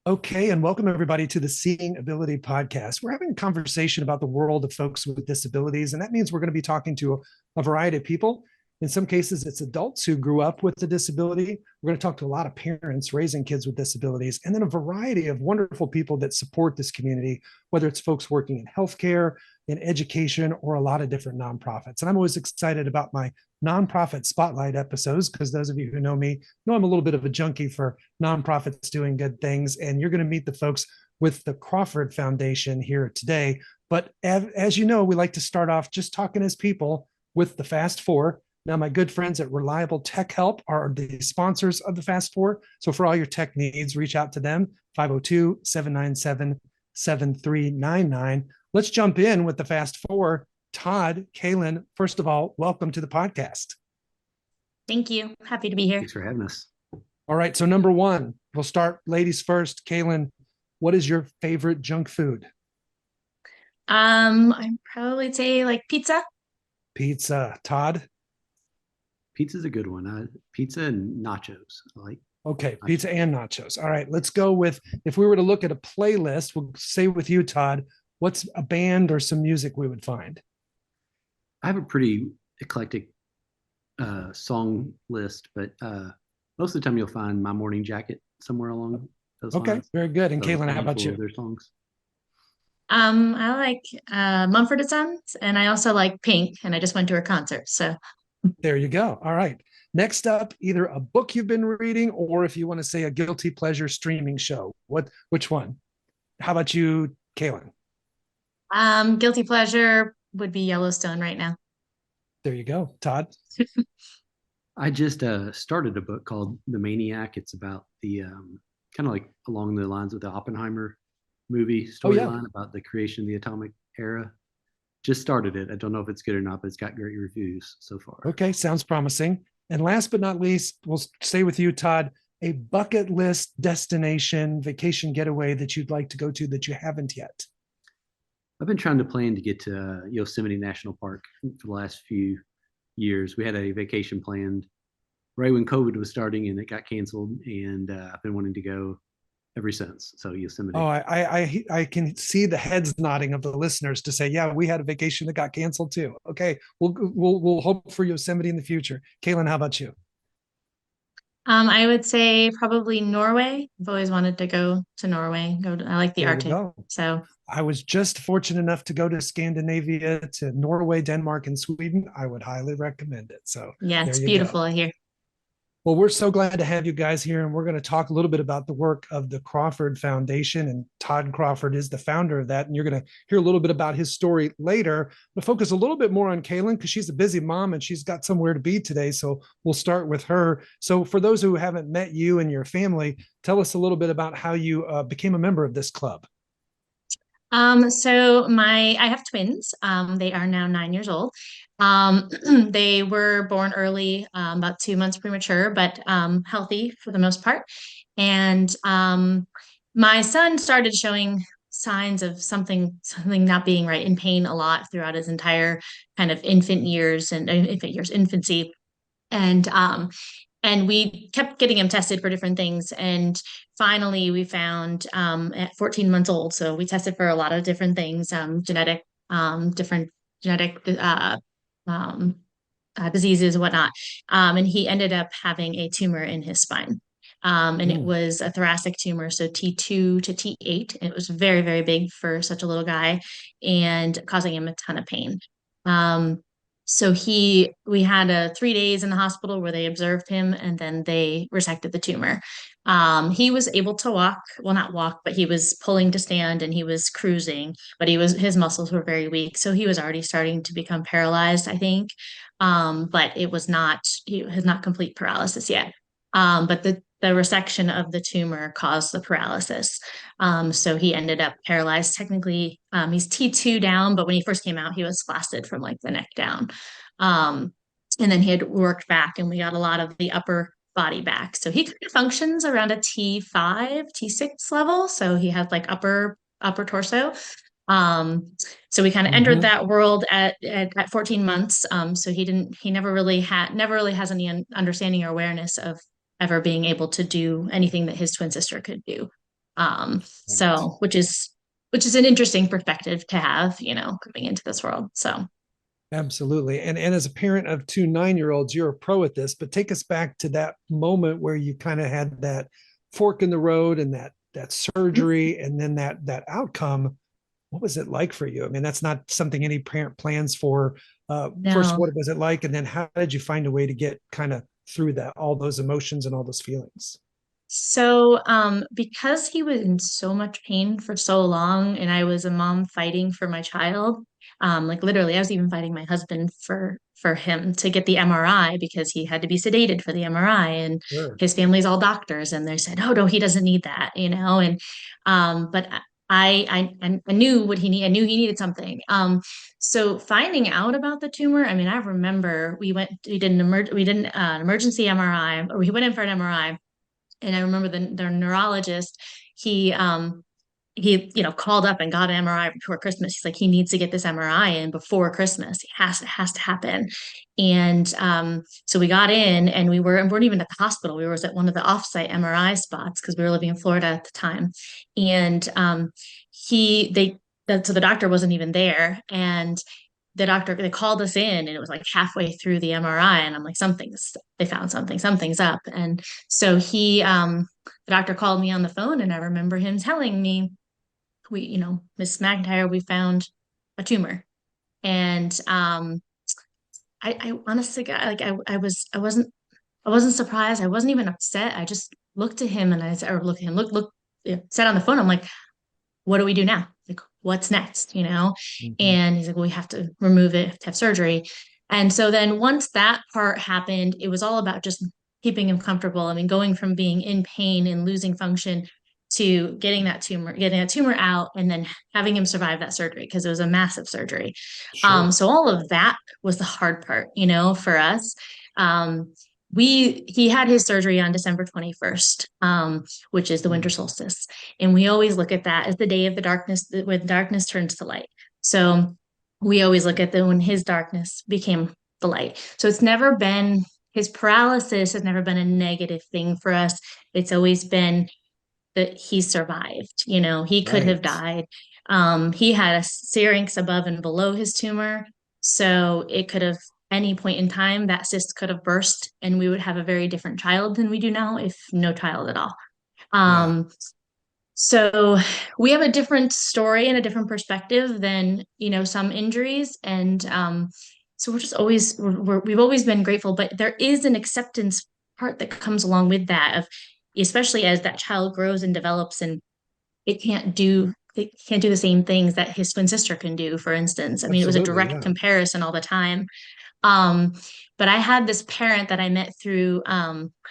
Okay, and welcome everybody to the Seeing Ability podcast. We're having a conversation about the world of folks with disabilities, and that means we're going to be talking to a variety of people. In some cases, it's adults who grew up with a disability. We're going to talk to a lot of parents raising kids with disabilities, and then a variety of wonderful people that support this community, whether it's folks working in healthcare, in education, or a lot of different nonprofits. And I'm always excited about my nonprofit spotlight episodes because those of you who know me know I'm a little bit of a junkie for nonprofits doing good things. And you're going to meet the folks with the Crawford Foundation here today. But as you know, we like to start off just talking as people with the Fast Four. Now, my good friends at Reliable Tech Help are the sponsors of the Fast Four. So for all your tech needs, reach out to them, 502-797-7399. Let's jump in with the Fast Four. Todd, Kaylin, first of all, welcome to the podcast. Thank you. Happy to be here. Thanks for having us. All right. So number one, we'll start ladies first. Kaylin, what is your favorite junk food? I'd probably say like pizza. Pizza. Todd? Pizza's a good one. Pizza and nachos. I like. Okay, pizza and nachos. All right, let's go with, if we were to look at a playlist, we'll say with you, Todd, what's a band or some music we would find? I have a pretty eclectic song list, but most of the time you'll find My Morning Jacket somewhere along those Okay, lines. very good. And So Kaylin, how about handful you? of their songs. I like Mumford & Sons, and I also like Pink, and I just went to her concert. So There you go. All right. Next up, either a book you've been reading, or if you want to say a guilty pleasure streaming show. Which one? How about you, Kaylin? guilty pleasure would be Yellowstone right now. There you go. Todd? I just started a book called The Maniac. It's about the kind of like along the lines of the Oppenheimer movie storyline about the creation of the atomic era. Just started it. I don't know if it's good or not, but it's got great reviews so far. Okay, sounds promising. And last but not least, we'll stay with you, Todd. A bucket list destination, vacation getaway that you'd like to go to that you haven't yet. I've been trying to plan to get to Yosemite National Park for the last few years. We had a vacation planned right when COVID was starting, and it got canceled. And I've been wanting to go ever since. So Yosemite. Oh, I can see the heads nodding of the listeners to say, yeah, we had a vacation that got canceled too. Okay, we'll hope for Yosemite in the future. Kaylin, how about you? I would say probably Norway. I've always wanted to go to Norway. I like the There you Arctic. go. So I was just fortunate enough to go to Scandinavia, to Norway, Denmark, and Sweden. I would highly recommend it. So yeah, there it's you go. beautiful here. Well, we're so glad to have you guys here, and we're going to talk a little bit about the work of the Crawford Foundation. And Todd Crawford is the founder of that. And you're going to hear a little bit about his story later. But focus a little bit more on Kaylin because she's a busy mom and she's got somewhere to be today. So we'll start with her. So for those who haven't met you and your family, tell us a little bit about how you became a member of this club. I have twins. They are now 9 years old. They were born early, about 2 months premature, but healthy for the most part. And my son started showing signs of something not being right, in pain a lot throughout his entire kind of infancy. And we kept getting him tested for different things. And finally, we found at 14 months old. So we tested for a lot of different things, different genetic um, diseases and whatnot. And he ended up having a tumor in his spine. And it was a thoracic tumor, so T2 to T8. And it was very, very big for such a little guy and causing him a ton of pain. We had 3 days in the hospital where they observed him and then they resected the tumor. He was able to walk, well, not walk, but he was pulling to stand and he was cruising, but his muscles were very weak. So he was already starting to become paralyzed, I think. But he has not complete paralysis yet. But the resection of the tumor caused the paralysis. So he ended up paralyzed. Technically, he's T2 down, but when he first came out, he was splasted from like the neck down. And then he had worked back and we got a lot of the upper body back. So he kind of functions around a T5, T6 level. So he has like upper torso. So we kind of entered that world at 14 months. So he never really has any understanding or awareness of ever being able to do anything that his twin sister could do. So which is an interesting perspective to have, coming into this world. So Absolutely. And as a parent of two 9-year-olds, you're a pro at this, but take us back to that moment where you kind of had that fork in the road and that surgery and then that outcome. What was it like for you? I mean, that's not something any parent plans for. First, no. what was it like? And then how did you find a way to get kind of through that, all those emotions and all those feelings? So, because he was in so much pain for so long, and I was a mom fighting for my child, like literally, I was even fighting my husband for him to get the MRI because he had to be sedated for the MRI, and Sure. his family's all doctors, and they said, "Oh no, he doesn't need that," and but I knew what he needed. I knew he needed something. So finding out about the tumor, I mean, I remember we did an emergency MRI, or we went in for an MRI. And I remember the neurologist, he called up and got an MRI before Christmas. He's like, he needs to get this MRI in before Christmas. It has to happen. And so we got in, and we weren't even at the hospital. We were at one of the offsite MRI spots because we were living in Florida at the time. And so the doctor wasn't even there. And they called us in, and it was like halfway through the MRI, and I'm like, they found something's up. And so the doctor called me on the phone, and I remember him telling me, Miss McIntyre, we found a tumor. And I honestly got like I wasn't surprised. I wasn't even upset. I just looked at him, and I said, or look at him, look, yeah, said on the phone, I'm like, what do we do now? Like, what's next? Mhm. And he's like, well, we have to remove it, have to have surgery. And so then once that part happened, it was all about just keeping him comfortable. I mean, going from being in pain and losing function to getting that tumor out, and then having him survive that surgery because it was a massive surgery. Sure. So all of that was the hard part, for us. Um, he had his surgery on December 21st, which is the winter Mm. solstice. And we always look at that as the day of the darkness, when darkness turns to light. So we always look at when his darkness became the light. So his paralysis has never been a negative thing for us. It's always been that he survived. He could have Right. died. He had a syrinx above and below his tumor. So it could have, any point in time, that cyst could have burst, and we would have a very different child than we do now, if no child at all. Yeah. So we have a different story and a different perspective than, some injuries. And so we've always been grateful, but there is an acceptance part that comes along with that, of especially as that child grows and develops, and it can't do the same things that his twin sister can do, for instance. I mean, it was a Absolutely. direct Yeah. comparison all the time. Um, but I had this parent that I met through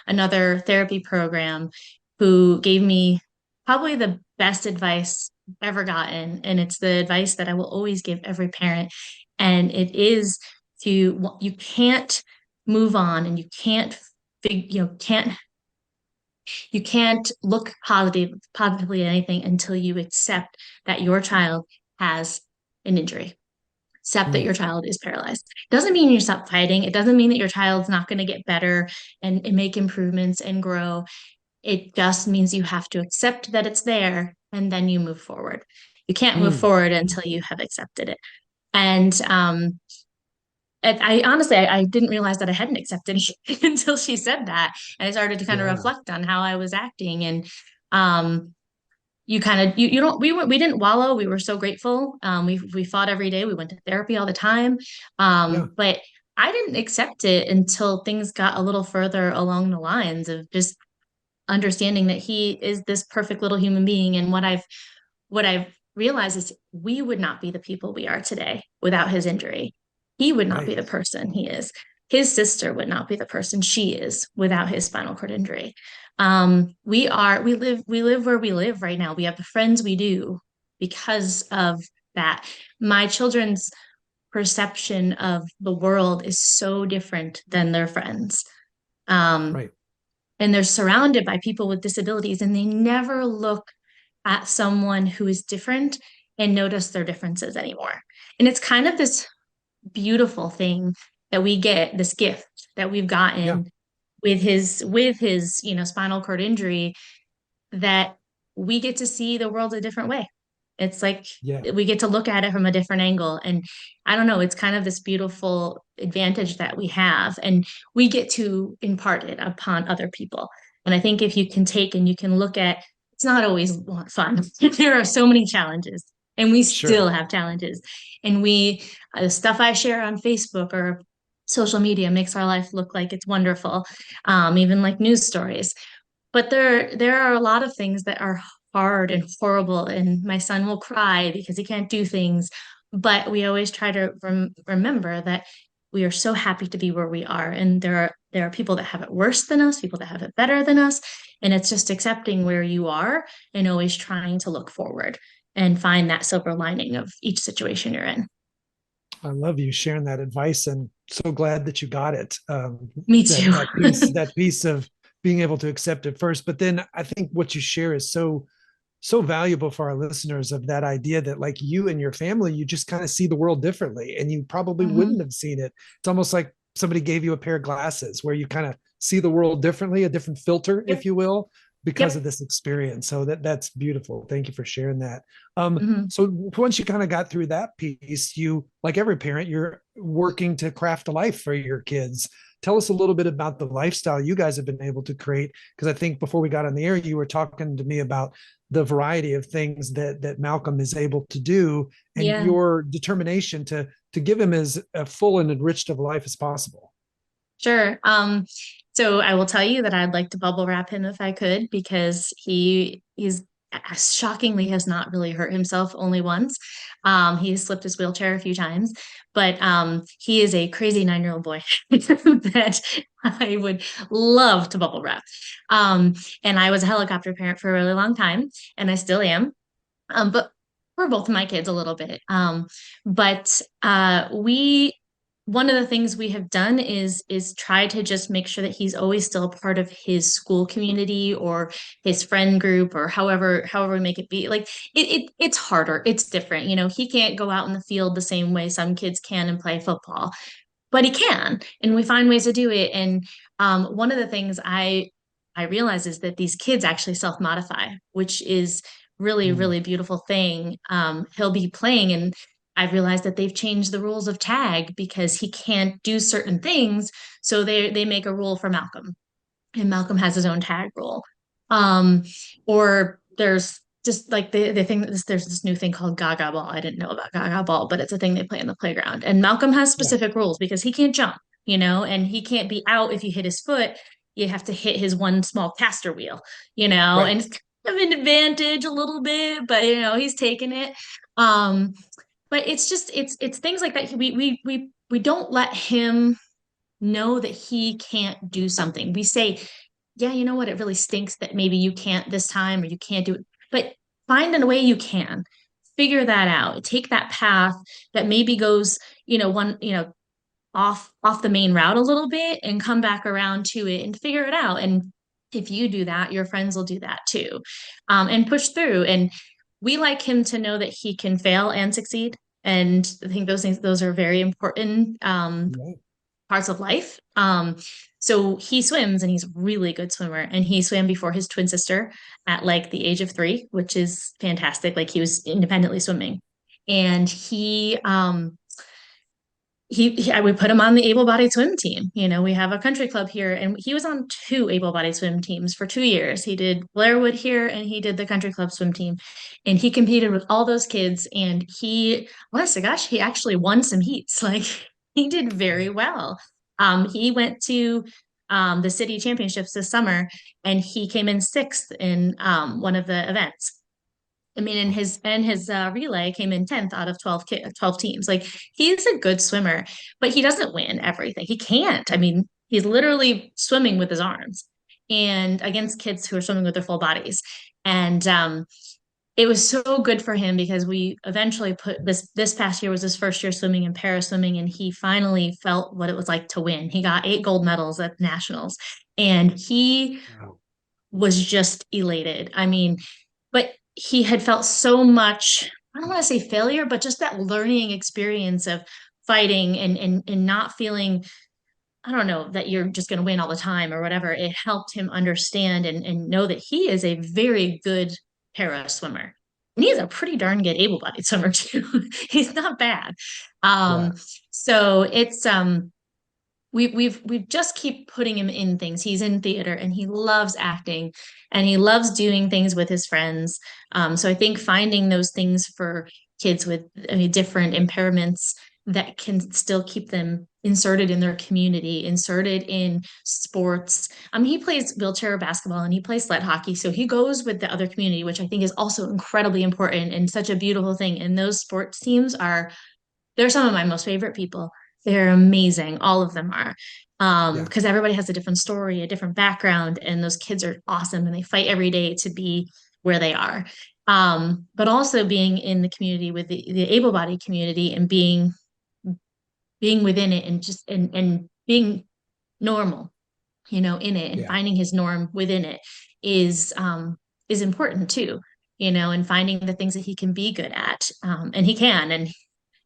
another therapy program, who gave me probably the best advice I've ever gotten. And it's the advice that I will always give every parent. And it is you can't move on, and you can't look positively at anything until you accept that your child has an injury, accept that Mm. your child is paralyzed. Doesn't mean you stop fighting. It doesn't mean that your child's not going to get better and make improvements and grow. It just means you have to accept that it's there, and then you move forward. You can't move Mm. forward until you have accepted it. And I honestly, I didn't realize that I hadn't accepted it until she said that. And I started to kind of Yeah. reflect on how I was acting. And um, you kind of you don't we didn't wallow. We were so grateful. We fought every day. We went to therapy all the time. Yeah. But I didn't accept it until things got a little further along the lines of just understanding that he is this perfect little human being. And what I've realized is we would not be the people we are today without his injury. He would not be Right. the person he is. His sister would not be the person she is without his spinal cord injury. We live where we live right now. We have the friends we do because of that. My children's perception of the world is so different than their friends. Um, Right. and they're surrounded by people with disabilities, and they never look at someone who is different and notice their differences anymore. And it's kind of this beautiful thing that we get, this gift that we've Yeah. gotten with his spinal cord injury, that we get to see the world a different way. It's like Yeah. we get to look at it from a different angle. And I don't know, it's kind of this beautiful advantage that we have, and we get to impart it upon other people. And I think if you can take and you can look at, it's not always fun. There are so many challenges, and we Sure. still have challenges. And the stuff I share on Facebook or social media makes our life look like it's wonderful, even like news stories. But there are a lot of things that are hard and horrible, and my son will cry because he can't do things. But we always try to remember that we are so happy to be where we are, and there are people that have it worse than us, people that have it better than us, and it's just accepting where you are and always trying to look forward and find that silver lining of each situation you're in. I love you sharing that advice, and so glad that you got it. Me That too. that piece of being able to accept it first. But then I think what you share is so valuable for our listeners, of that idea that, like, you and your family, you just kind of see the world differently, and you probably Mhm. wouldn't have seen it. It's almost like somebody gave you a pair of glasses where you kind of see the world differently, a different filter, Yep. if you will, because of Yep. this experience. So that's beautiful. Thank you for sharing that. Mhm. So once you kind of got through that piece, you, like every parent, you're working to craft a life for your kids. Tell us a little bit about the lifestyle you guys have been able to create. Because I think before we got on the air, you were talking to me about the variety of things that Malcolm is able to do, and Yeah. your determination to give him as a full and enriched of life as possible. Sure. So I will tell you that I'd like to bubble wrap him if I could, because he's shockingly has not really hurt himself only once. He's slipped his wheelchair a few times, but he is a crazy 9-year-old boy that I would love to bubble wrap. Um, and I was a helicopter parent for a really long time, and I still am. But for both of my kids a little bit. But we one of the things we have done is try to just make sure that he's always still a part of his school community or his friend group, or however we make it be. Like it's harder, it's different. He can't go out in the field the same way some kids can and play football, but he can, and we find ways to do it. And one of the things I realize is that these kids actually self-modify, which is really, Mm. really beautiful thing. He'll be playing, and I've realized that they've changed the rules of tag because he can't do certain things. So they make a rule for Malcolm, and Malcolm has his own tag rule. Um, or there's just like the thing that there's this new thing called Gaga Ball. I didn't know about Gaga Ball, but it's a thing they play in the playground. And Malcolm has Yeah. specific rules because he can't jump, and he can't be out if you hit his foot. You have to hit his one small caster wheel, Right. and it's kind of an advantage a little bit, but he's taking it. Um, but it's things like that. We don't let him know that he can't do something. We say, yeah, you know what? It really stinks that maybe you can't this time or you can't do it, but find a way you can. Figure that out. Take that path that maybe goes, off the main route a little bit, and come back around to it and figure it out. And if you do that, your friends will do that too, and push through. And we like him to know that he can fail and succeed. And I think those are very important. Yeah. Parts of life. So he swims, and he's a really good swimmer. And he swam before his twin sister at like the age of 3, which is fantastic. Like he was independently swimming. And I would put him on the able-bodied swim team. We have a country club here, and he was on 2 able-bodied swim teams for 2 years. He did Blairwood here, and he did the country club swim team, and he competed with all those kids. And honest to gosh, he actually won some heats. Like he did very well. He went to the city championships this summer, and he came in 6th in one of the events. I mean, and his relay came in 10th out of 12 teams. Like he's a good swimmer, but he doesn't win everything. He can't. I mean, he's literally swimming with his arms, and against kids who are swimming with their full bodies. And it was so good for him because we eventually put this past year was his first year swimming in para swimming, and he finally felt what it was like to win. He got 8 gold medals at nationals, and he Wow. was just elated. I mean, but he had felt so much, I don't want to say failure, but just that learning experience of fighting and not feeling, I don't know, that you're just going to win all the time or whatever. It helped him understand and know that he is a very good para swimmer. And he's a pretty darn good able-bodied swimmer too. He's not bad. Yeah. So it's we've just keep putting him in things. He's in theater and he loves acting and he loves doing things with his friends. So I think finding those things for kids with, I mean, different impairments that can still keep them inserted in their community, inserted in sports. He plays wheelchair basketball and he plays sled hockey. So he goes with the other community, which I think is also incredibly important and such a beautiful thing. And those sports teams they're some of my most favorite people. They're amazing. All of them are. Yeah. Because everybody has a different story, a different background, and those kids are awesome and they fight every day to be where they are. But also being in the community with the able-bodied community and being within it and just and being normal, in it and Yeah. finding his norm within it is important too, and finding the things that he can be good at. And he can, and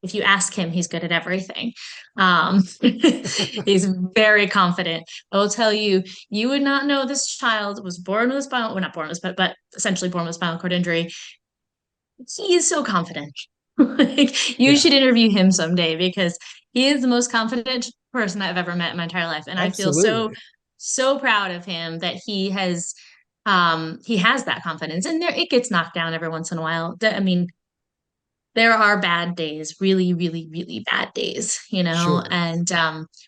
if you ask him, he's good at everything. He's very confident. I will tell you, you would not know this child was born with a spinal, well, not born with, but essentially born with spinal cord injury. He is so confident. Like, you Yeah. should interview him someday because he is the most confident person I've ever met in my entire life. And I feel so, Absolutely. so proud of him that he has that confidence. And it gets knocked down every once in a while. I mean, there are bad days, really, really, really bad days, Sure. and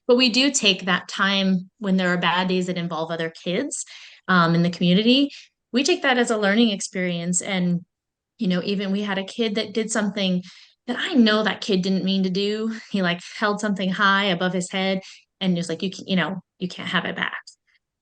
but we do take that time when there are bad days that involve other kids in the community. We take that as a learning experience. And, even we had a kid that did something that I know that kid didn't mean to do. He like held something high above his head and was like, you can't have it back.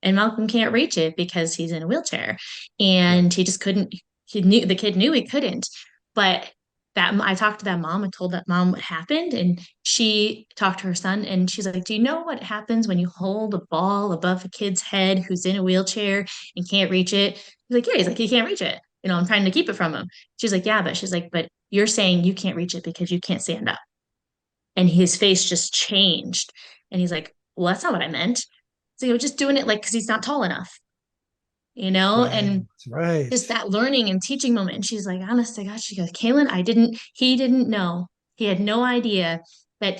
And Malcolm can't reach it because he's in a wheelchair. Yeah. And he just couldn't, the kid knew he couldn't. But that I talked to that mom and told that mom what happened. And she talked to her son and she's like, do you know what happens when you hold a ball above a kid's head who's in a wheelchair and can't reach it? He's like, yeah, he's like, he can't reach it. I'm trying to keep it from him. She's like, yeah, but she's like, but you're saying you can't reach it because you can't stand up. And his face just changed. And he's like, well, that's not what I meant. So you're just doing it like because he's not tall enough, Right. and Right. just that learning and teaching moment. And she's like, honest to God, she goes, Kaylin, he didn't know. He had no idea that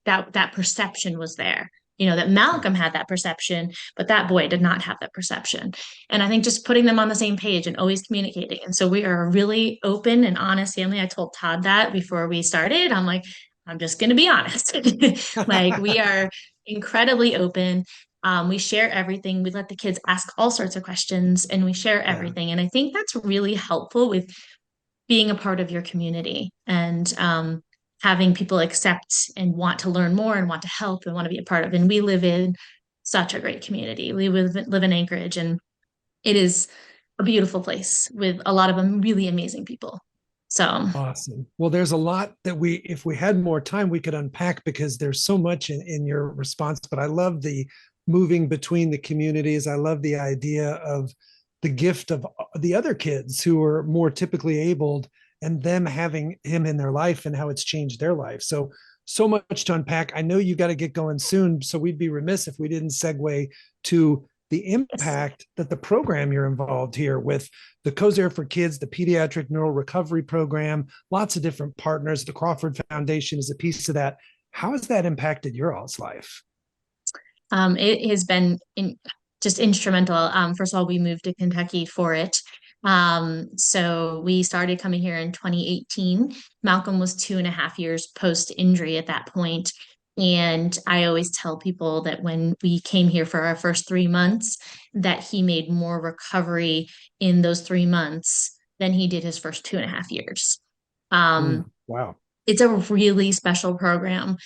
that perception was there. That Yeah. Malcolm had that perception, but that boy did not have that perception. And I think just putting them on the same page and always communicating. And so we are a really open and honest family. I told Todd that before we started. I'm like, I'm just going to be honest. Like, we are incredibly open. We share everything. We let the kids ask all sorts of questions and we share Yeah. everything. And I think that's really helpful with being a part of your community and having people accept and want to learn more and want to help and want to be a part of. And we live in such a great community. We live in Anchorage and it is a beautiful place with a lot of really amazing people. So, Awesome. Well, there's a lot that if we had more time, we could unpack because there's so much in your response. But I love the moving between the communities. I love the idea of the gift of the other kids who are more typically abled and them having him in their life and how it's changed their life. So much to unpack. I know you got to get going soon. So we'd be remiss if we didn't segue to the yes. impact that the program you're involved here with the COSAIR for Kids, the Pediatric Neural Recovery Program, lots of different partners. The Crawford Foundation is a piece of that. How has that impacted your all's life? It has been just instrumental. First of all, we moved to Kentucky for it. So we started coming here in 2018. Malcolm was 2.5 years post injury at that point. And I always tell people that when we came here for our first 3 months, that he made more recovery in those 3 months than he did his first 2.5 years. Wow. It's a really special program.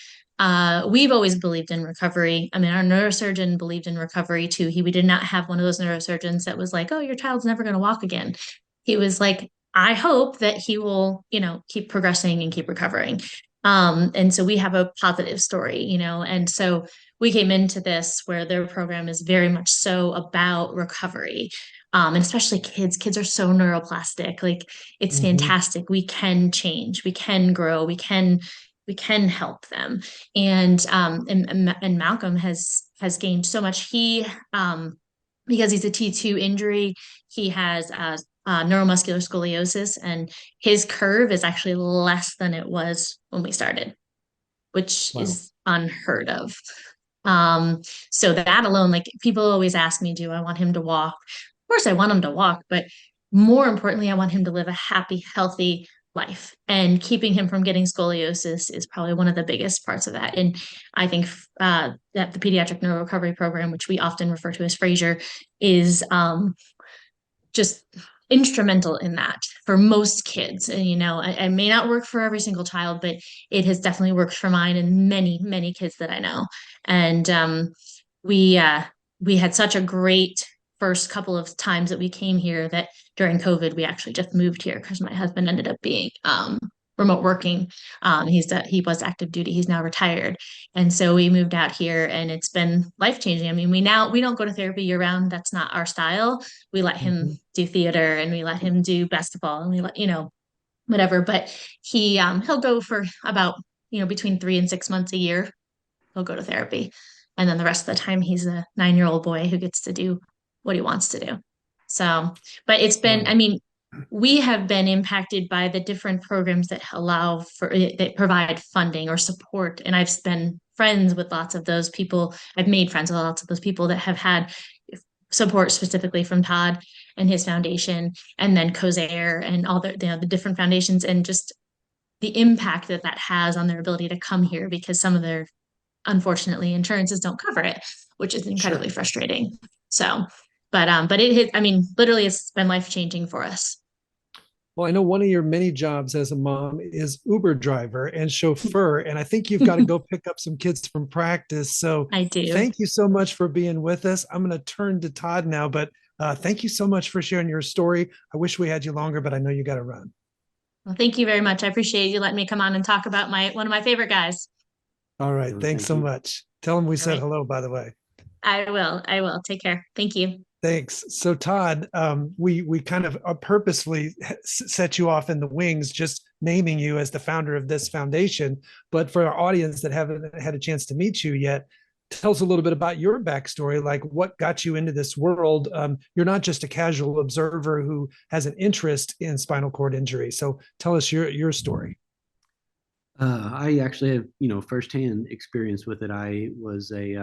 We've always believed in recovery. I mean, our neurosurgeon believed in recovery too. We did not have one of those neurosurgeons that was like, oh, your child's never going to walk again. He was like, I hope that he will, keep progressing and keep recovering. And so we have a positive story, and so we came into this where their program is very much so about recovery. And especially kids. Kids are so neuroplastic. Like, it's Mm-hmm. fantastic. We can change. We can grow. We can help them. And Malcolm has gained so much. He because he's a T2 injury, he has neuromuscular scoliosis, and his curve is actually less than it was when we started, which Wow. is unheard of. So that alone, like people always ask me, do I want him to walk? Of course, I want him to walk, but more importantly, I want him to live a happy, healthy life. And keeping him from getting scoliosis is probably one of the biggest parts of that. And I think that the pediatric neuro recovery program, which we often refer to as Fraser, is just instrumental in that for most kids. And, you know, I may not work for every single child, but it has definitely worked for mine and many, many kids that I know. And we had such a great first couple of times that we came here that during COVID, we actually just moved here because my husband ended up being remote working. He was active duty. He's now retired. And so we moved out here and it's been life changing. I mean, we don't go to therapy year round. That's not our style. We let him do theater and we let him do basketball and we let, you know, whatever. But he'll go for about, you know, between 3 and 6 months a year. He'll go to therapy. And then the rest of the time he's a 9-year-old boy who gets to do what he wants to do. So, but it's been, I mean, we have been impacted by the different programs that that provide funding or support. And I've been friends with lots of those people. I've made friends with lots of those people that have had support specifically from Todd and his foundation, and then Cosair and all the different foundations, and just the impact that has on their ability to come here, because some of their, unfortunately, insurances don't cover it, which is incredibly frustrating. So, but I mean, literally it's been life-changing for us. Well, I know one of your many jobs as a mom is Uber driver and chauffeur, and I think you've got to go pick up some kids from practice. So I do. Thank you so much for being with us. I'm going to turn to Todd now, but thank you so much for sharing your story. I wish we had you longer, but I know you got to run. Well, thank you very much. I appreciate you letting me come on and talk about one of my favorite guys. All right. Thanks so much. Tell him we said hello, by the way. I will. Take care. Thank you. Thanks. So Todd, we kind of purposefully set you off in the wings, just naming you as the founder of this foundation. But for our audience that haven't had a chance to meet you yet, tell us a little bit about your backstory, like what got you into this world. You're not just a casual observer who has an interest in spinal cord injury. So tell us your story. I actually have, firsthand experience with it. I was I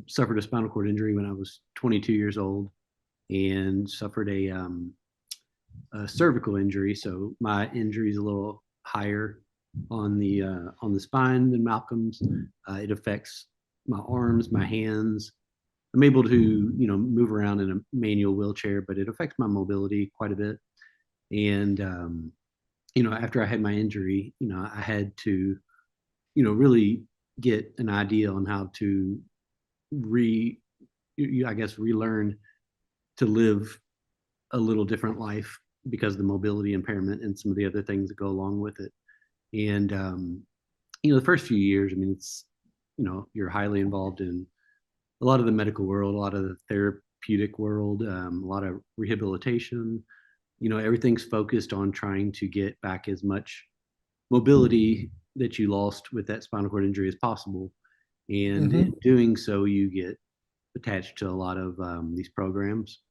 suffered a spinal cord injury when I was 22 years old and suffered a cervical injury. So my injury is a little higher on the spine than Malcolm's. It affects my arms, my hands. I'm able to, move around in a manual wheelchair, but it affects my mobility quite a bit. And, after I had my injury, I had to, really get an idea on how to relearn to live a little different life because of the mobility impairment and some of the other things that go along with it. And, the first few years, I mean, it's, you're highly involved in a lot of the medical world, a lot of the therapeutic world, a lot of rehabilitation. Everything's focused on trying to get back as much mobility that you lost with that spinal cord injury as possible. And in doing so, you get attached to a lot of these programs,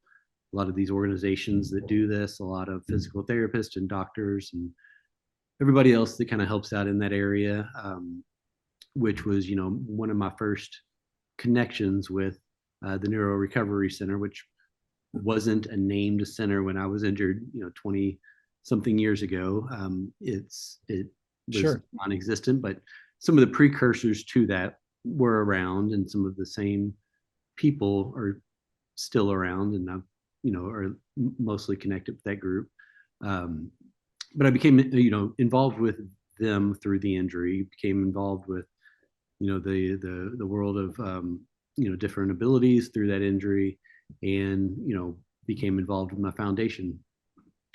a lot of these organizations that do this, a lot of physical therapists and doctors and everybody else that kind of helps out in that area, which was, one of my first connections with the Neuro Recovery Center, which wasn't a named center when I was injured, 20 something years ago. It was non-existent, but some of the precursors to that were around, and some of the same people are still around, and I've, are mostly connected with that group. But I became, involved with them through the injury, became involved with, the world of, different abilities through that injury, and, became involved with my foundation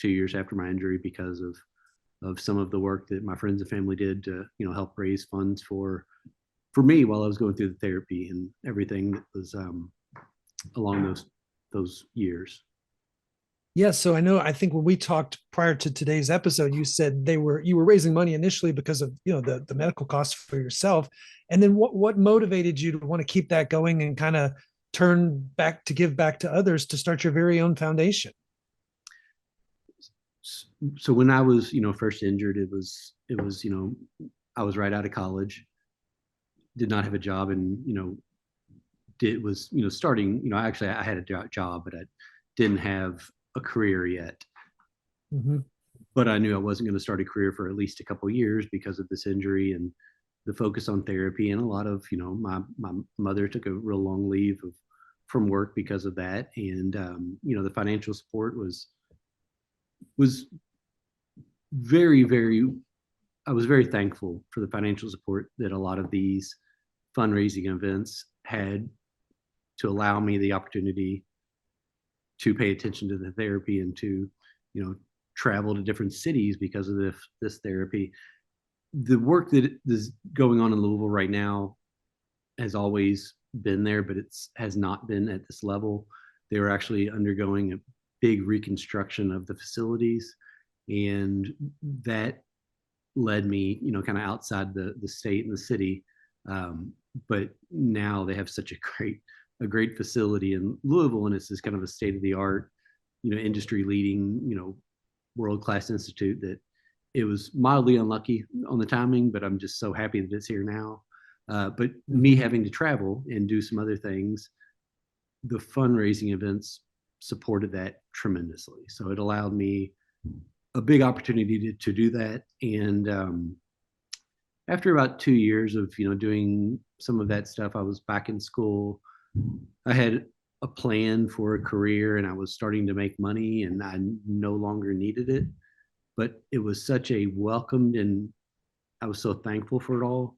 2 years after my injury because of some of the work that my friends and family did to, help raise funds for me while I was going through the therapy and everything that was along those years. Yeah. So I think when we talked prior to today's episode, you said you were raising money initially because of, the medical costs for yourself. And then what motivated you to want to keep that going and kind of turn back to give back to others to start your very own foundation? So when I was, first injured, it was, I was right out of college, did not have a job, and did was starting. Actually, I had a job, but I didn't have a career yet. Mm-hmm. But I knew I wasn't going to start a career for at least a couple of years because of this injury and the focus on therapy, and a lot of my mother took a real long leave from work because of that, and the financial support was very, very, I was very thankful for the financial support that a lot of these fundraising events had to allow me the opportunity to pay attention to the therapy and to, travel to different cities because of this therapy. The work that is going on in Louisville right now has always been there, but has not been at this level. They were actually undergoing a big reconstruction of the facilities, and that led me, kind of outside the state and the city. But now they have such a great facility in Louisville, and it's just kind of a state of the art, industry leading, world-class institute, that it was mildly unlucky on the timing, but I'm just so happy that it's here now. But me having to travel and do some other things, the fundraising events supported that tremendously. So it allowed me a big opportunity to do that. And after about 2 years of doing some of that stuff, I was back in school. I had a plan for a career, and I was starting to make money, and I no longer needed it. But it was such a welcomed, and I was so thankful for it all,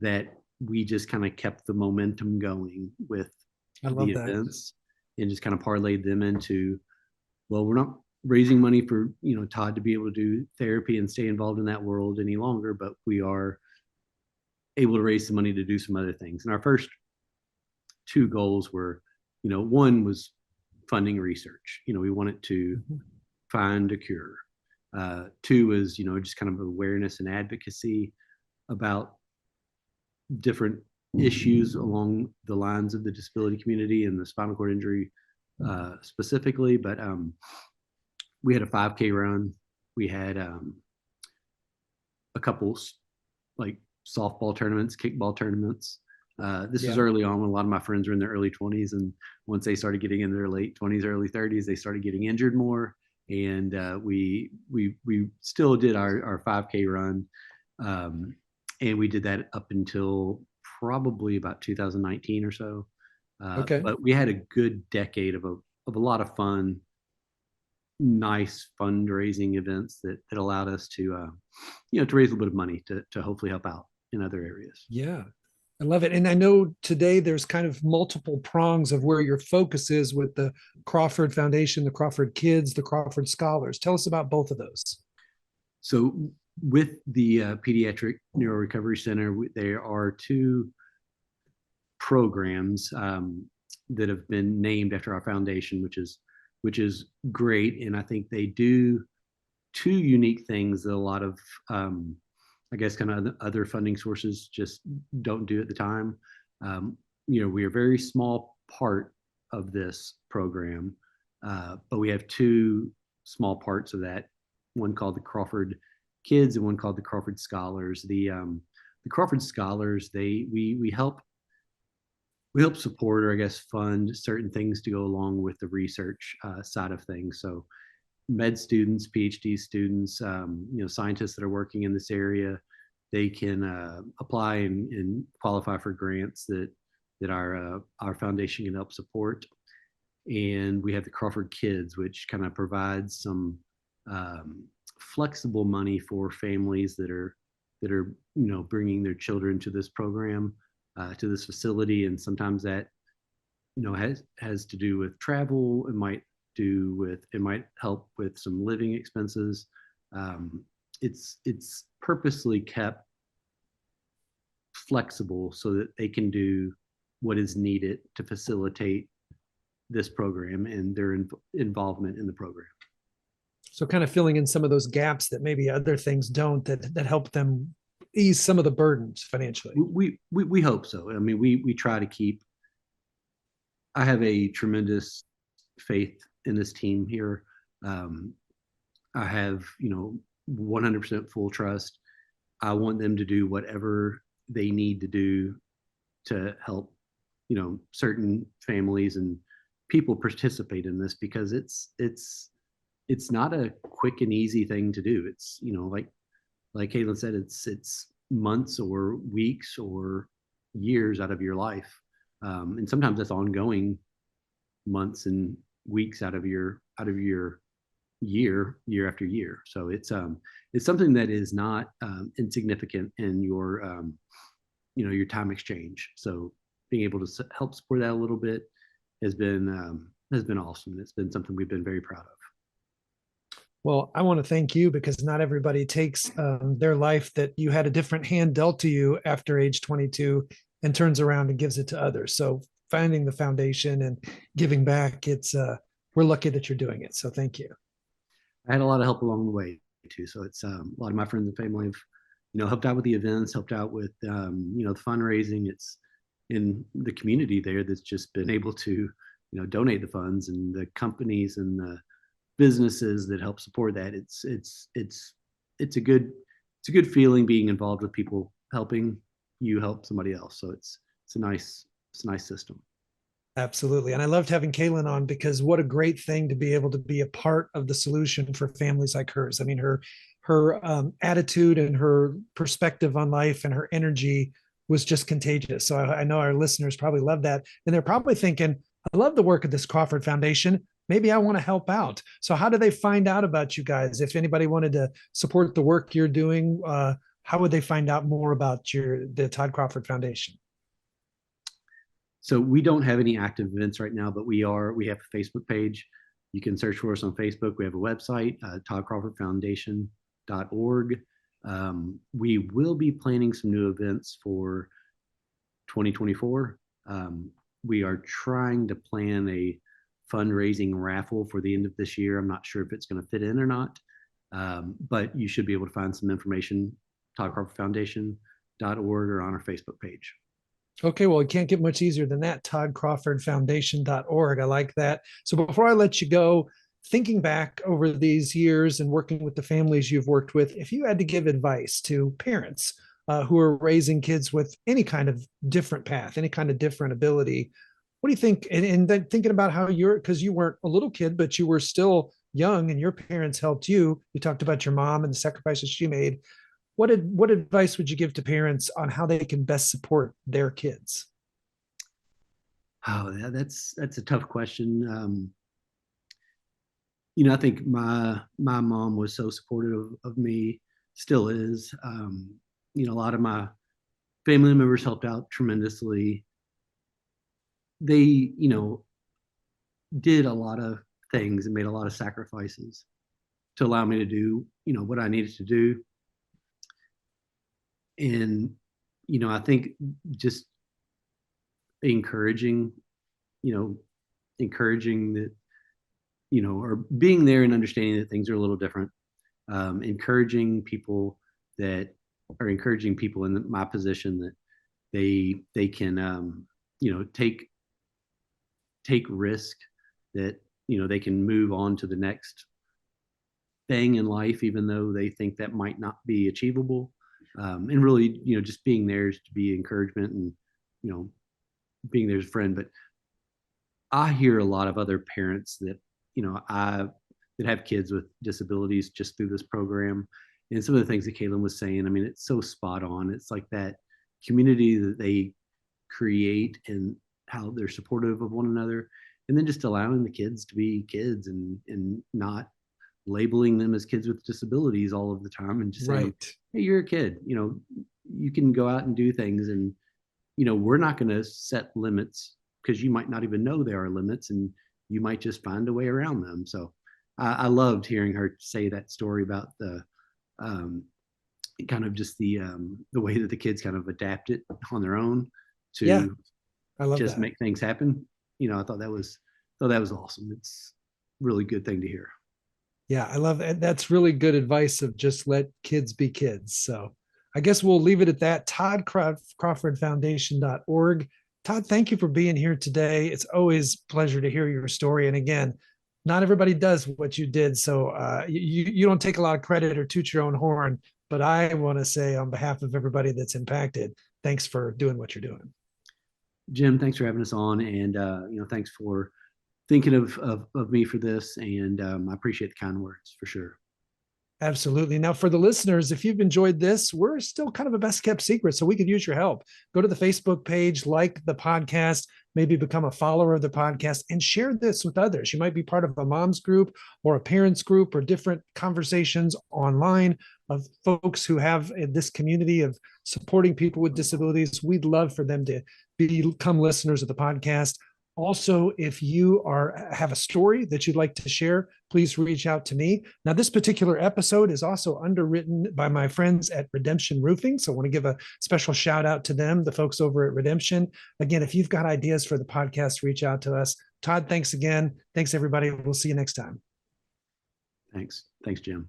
that we just kind of kept the momentum going with the events, and just kind of parlayed them into, well, we're not raising money for Todd to be able to do therapy and stay involved in that world any longer, but we are able to raise some money to do some other things. And our first two goals were, one was funding research. We wanted to find a cure. Two is, just kind of awareness and advocacy about different issues along the lines of the disability community and the spinal cord injury specifically. But we had a 5K run. We had a couple like softball tournaments, kickball tournaments. This was early on when a lot of my friends were in their early 20s, and once they started getting in their late 20s, early 30s, they started getting injured more. And we still did our 5K run, and we did that up until probably about 2019 or so. Okay. But we had a good decade of a lot of fun, nice fundraising events that allowed us to to raise a little bit of money to hopefully help out in other areas. Yeah, I love it. And I know today there's kind of multiple prongs of where your focus is with the Crawford Foundation, the Crawford Kids, the Crawford Scholars. Tell us about both of those. So with the Pediatric Neuro Recovery Center, there are two programs that have been named after our foundation, which is great. And I think they do two unique things that a lot of I guess kind of other funding sources just don't do at the time. We are a very small part of this program, but we have two small parts of that. One called the Crawford Kids and one called the Crawford Scholars. The Crawford Scholars, we help support, or I guess fund certain things to go along with the research side of things. So med students, PhD students, scientists that are working in this area, they can apply and qualify for grants that our foundation can help support. And we have the Crawford Kids, which kind of provides some flexible money for families that are bringing their children to this program, to this facility. And sometimes that has to do with travel. It might help with some living expenses. It's purposely kept flexible so that they can do what is needed to facilitate this program and their involvement in the program. So kind of filling in some of those gaps that maybe other things don't, that help them ease some of the burdens financially. We hope so. I mean, we try to keep, I have a tremendous faith in this team here. I have, 100% full trust. I want them to do whatever they need to do to help, certain families and people participate in this, because it's not a quick and easy thing to do. It's, like Caitlin said, it's months or weeks or years out of your life. And sometimes that's ongoing months and weeks out of your year after year. So it's something that is not insignificant in your time exchange. So being able to help support that a little bit has been awesome. It's been something we've been very proud of. Well, I want to thank you, because not everybody takes their life that you had a different hand dealt to you after age 22 and turns around and gives it to others. So finding the foundation and giving back, we're lucky that you're doing it. So thank you. I had a lot of help along the way too. So it's a lot of my friends and family have, helped out with the events, helped out with, the fundraising. It's in the community there that's just been able to, donate the funds, and the companies and the businesses that help support that. It's a good feeling being involved with people helping you help somebody else. So it's a nice system. Absolutely. And I loved having Kaylin on, because what a great thing to be able to be a part of the solution for families like hers. I mean, her attitude and her perspective on life and her energy was just contagious. So I know our listeners probably love that. And they're probably thinking, I love the work of this Crawford Foundation. Maybe I want to help out. So how do they find out about you guys? If anybody wanted to support the work you're doing, how would they find out more about the Todd Crawford Foundation? So we don't have any active events right now, but we have a Facebook page. You can search for us on Facebook. We have a website, toddcrawfordfoundation.org. We will be planning some new events for 2024. We are trying to plan a fundraising raffle for the end of this year. I'm not sure if it's going to fit in or not, but you should be able to find some information, toddcrawfordfoundation.org, or on our Facebook page. Okay, well, it can't get much easier than that. toddcrawfordfoundation.org. I like that. So before I let you go, thinking back over these years and working with the families you've worked with, if you had to give advice to parents who are raising kids with any kind of different path, any kind of different ability, what do you think? And then thinking about how because you weren't a little kid, but you were still young and your parents helped you. You talked about your mom and the sacrifices she made. What advice would you give to parents on how they can best support their kids? Oh, yeah, that's a tough question. I think my mom was so supportive of me, still is. A lot of my family members helped out tremendously. They, did a lot of things and made a lot of sacrifices to allow me to do, what I needed to do. And, I think just encouraging that, or being there and understanding that things are a little different. Encouraging people in my position that they can, take risk, that, they can move on to the next thing in life, even though they think that might not be achievable. And really, just being there to be encouragement and, being there as a friend. But I hear a lot of other parents that, that have kids with disabilities just through this program. And some of the things that Caitlin was saying, I mean, it's so spot on. It's like that community that they create and how they're supportive of one another. And then just allowing the kids to be kids and not labeling them as kids with disabilities all of the time, and just saying, hey, you're a kid, you can go out and do things, and we're not going to set limits, because you might not even know there are limits, and you might just find a way around them. So I loved hearing her say that story about the kind of just the way that the kids kind of adapt it on their own to just make things happen. I thought that was awesome. It's a really good thing to hear. Yeah, I love that. That's really good advice of just let kids be kids. So I guess we'll leave it at that. toddcrawfordfoundation.org. Todd, thank you for being here today. It's always a pleasure to hear your story. And again, not everybody does what you did. So you don't take a lot of credit or toot your own horn, but I want to say on behalf of everybody that's impacted, thanks for doing what you're doing. Jim, thanks for having us on, and thanks for thinking of me for this, and I appreciate the kind words for sure. Absolutely. Now, for the listeners, if you've enjoyed this, we're still kind of a best kept secret, so we could use your help. Go to the Facebook page, like the podcast, maybe become a follower of the podcast, and share this with others. You might be part of a mom's group or a parents group or different conversations online of folks who have this community of supporting people with disabilities. We'd love for them to become listeners of the podcast. Also, if you have a story that you'd like to share, please reach out to me. Now, this particular episode is also underwritten by my friends at Redemption Roofing. So I want to give a special shout out to them, the folks over at Redemption. Again, if you've got ideas for the podcast, reach out to us. Todd, thanks again. Thanks, everybody. We'll see you next time. Thanks, Jim.